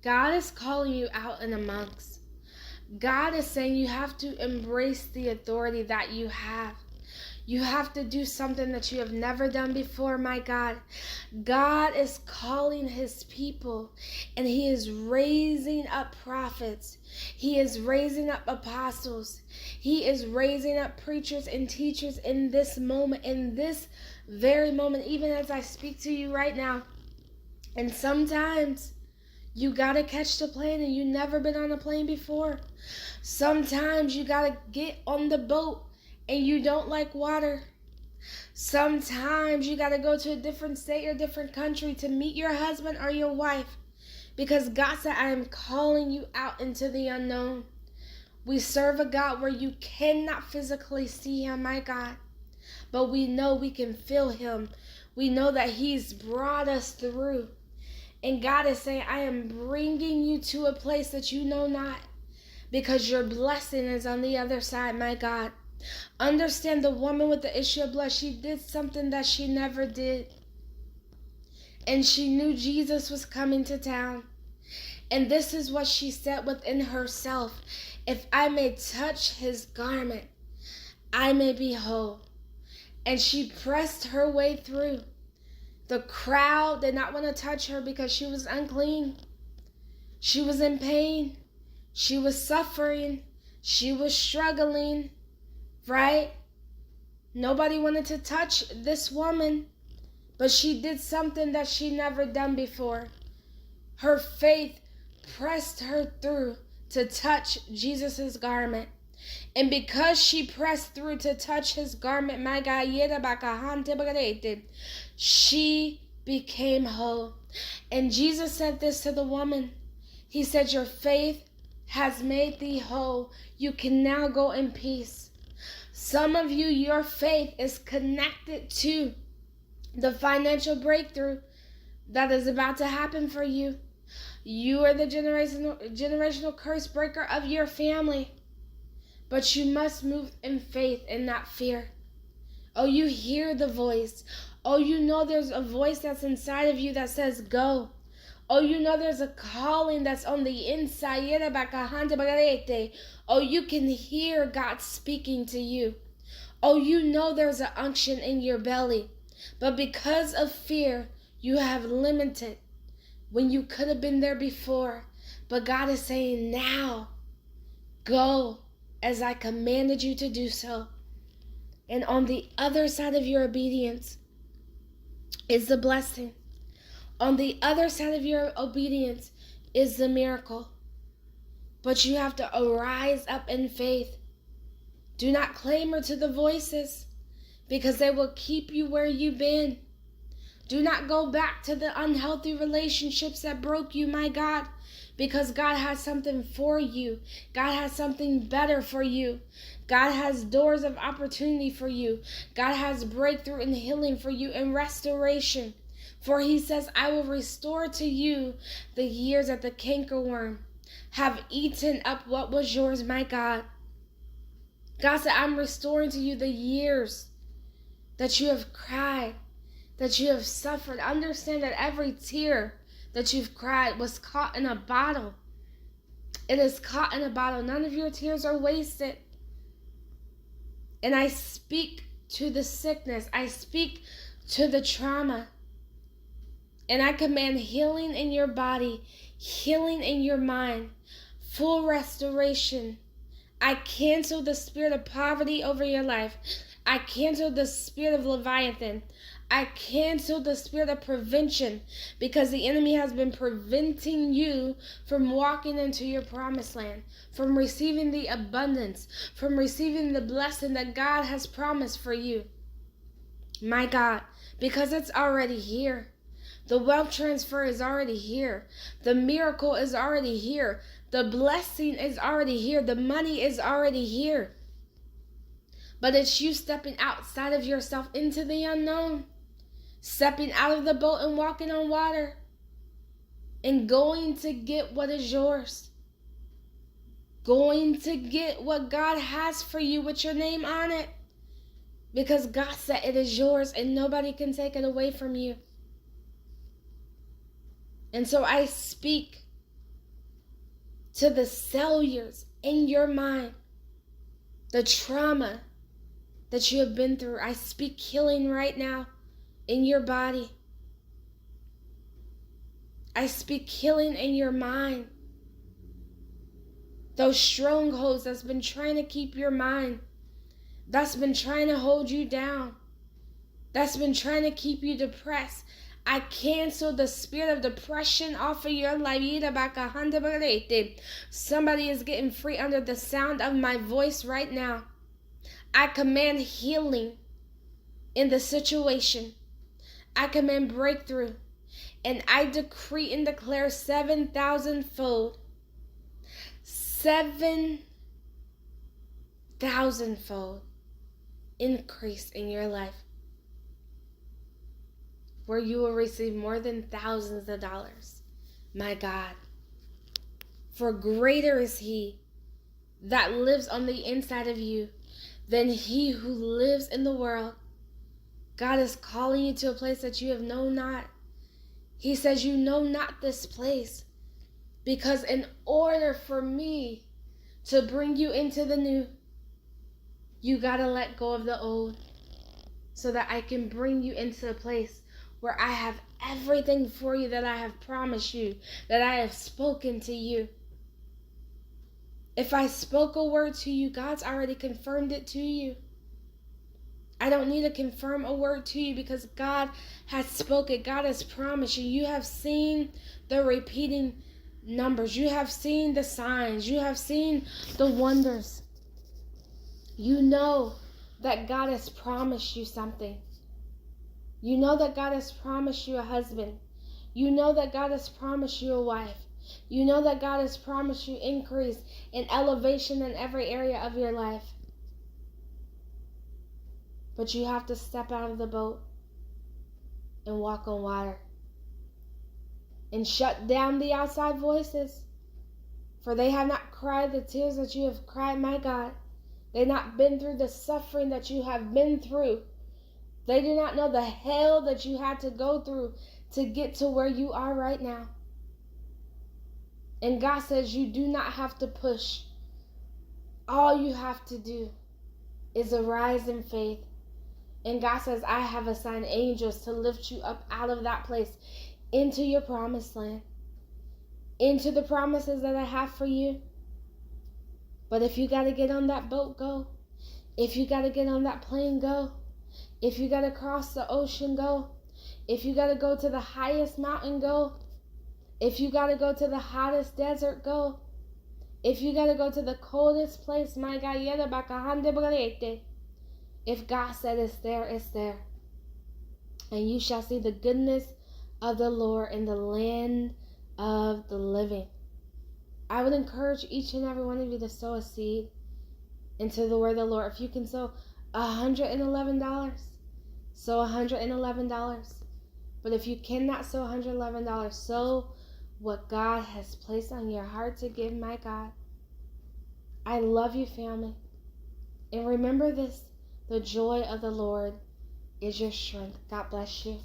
God is calling you out and amongst. God is saying you have to embrace the authority that you have. You have to do something that you have never done before, my God. God is calling his people, and he is raising up prophets. He is raising up apostles. He is raising up preachers and teachers in this moment, in this very moment, even as I speak to you right now. And sometimes you gotta catch the plane and you've never been on a plane before. Sometimes you gotta get on the boat and you don't like water. Sometimes you gotta go to a different state or different country to meet your husband or your wife, because God said, I am calling you out into the unknown. We serve a God where you cannot physically see him, my God, but we know we can feel him. We know that he's brought us through. And God is saying, I am bringing you to a place that you know not, because your blessing is on the other side, my God. Understand, the woman with the issue of blood, she did something that she never did. And she knew Jesus was coming to town. And this is what she said within herself: if I may touch his garment, I may be whole. And she pressed her way through. The crowd did not want to touch her because she was unclean. She was in pain. She was suffering. She was struggling, right? Nobody wanted to touch this woman, but she did something that she never done before. Her faith pressed her through to touch Jesus's garment. And because she pressed through to touch his garment, my God, she became whole. And Jesus said this to the woman. He said, your faith has made thee whole. You can now go in peace. Some of you, your faith is connected to the financial breakthrough that is about to happen for you. You are the generational curse breaker of your family. But you must move in faith and not fear. Oh, you hear the voice. Oh, you know there's a voice that's inside of you that says go. Oh, you know there's a calling that's on the inside. Oh, you can hear God speaking to you. Oh, you know there's an unction in your belly. But because of fear, you have limited when you could have been there before. But God is saying now, go as I commanded you to do so. And on the other side of your obedience is the blessing. On the other side of your obedience is the miracle. But you have to arise up in faith. Do not clamor to the voices, because they will keep you where you've been. Do not go back to the unhealthy relationships that broke you, my God, because God has something for you. God has something better for you. God has doors of opportunity for you. God has breakthrough and healing for you and restoration. For he says, I will restore to you the years that the cankerworm have eaten up what was yours, my God. God said, I'm restoring to you the years that you have cried, that you have suffered. Understand that every tear that you've cried was caught in a bottle. It is caught in a bottle. None of your tears are wasted. And I speak to the sickness. I speak to the trauma. And I command healing in your body, healing in your mind, full restoration. I cancel the spirit of poverty over your life. I cancel the spirit of Leviathan. I cancel the spirit of prevention, because the enemy has been preventing you from walking into your promised land, from receiving the abundance, from receiving the blessing that God has promised for you. My God, because it's already here. The wealth transfer is already here. The miracle is already here. The blessing is already here. The money is already here. But it's you stepping outside of yourself into the unknown. Stepping out of the boat and walking on water. And going to get what is yours. Going to get what God has for you with your name on it. Because God said it is yours and nobody can take it away from you. And so I speak to the cellules in your mind, the trauma that you have been through. I speak healing right now in your body. I speak healing in your mind. Those strongholds that's been trying to keep your mind, that's been trying to hold you down, that's been trying to keep you depressed. I cancel the spirit of depression off of your life. Somebody is getting free under the sound of my voice right now. I command healing in the situation. I command breakthrough. And I decree and declare 7,000-fold. 7,000-fold increase in your life, where you will receive more than thousands of dollars. My God. For greater is He that lives on the inside of you than he who lives in the world. God is calling you to a place that you have known not. He says, you know not this place, because in order for me to bring you into the new, you got to let go of the old, so that I can bring you into a place where I have everything for you that I have promised you, that I have spoken to you. If I spoke a word to you, God's already confirmed it to you. I don't need to confirm a word to you, because God has spoken. God has promised you. You have seen the repeating numbers. You have seen the signs. You have seen the wonders. You know that God has promised you something. You know that God has promised you a husband. You know that God has promised you a wife. You know that God has promised you increase and elevation in every area of your life. But you have to step out of the boat and walk on water. And shut down the outside voices. For they have not cried the tears that you have cried, my God. They have not been through the suffering that you have been through. They do not know the hell that you had to go through to get to where you are right now. And God says you do not have to push. All you have to do is arise in faith. And God says, I have assigned angels to lift you up out of that place into your promised land, into the promises that I have for you. But if you got to get on that boat, go. If you got to get on that plane, go. If you got to cross the ocean, go. If you got to go to the highest mountain, go. If you got to go to the hottest desert, go. If you got to go to the coldest place, my God, if God said it's there, it's there. And you shall see the goodness of the Lord in the land of the living. I would encourage each and every one of you to sow a seed into the word of the Lord. If you can sow $111, sow $111. But if you cannot sow $111, sow what God has placed on your heart to give, my God. I love you, family. And remember this, the joy of the Lord is your strength. God bless you.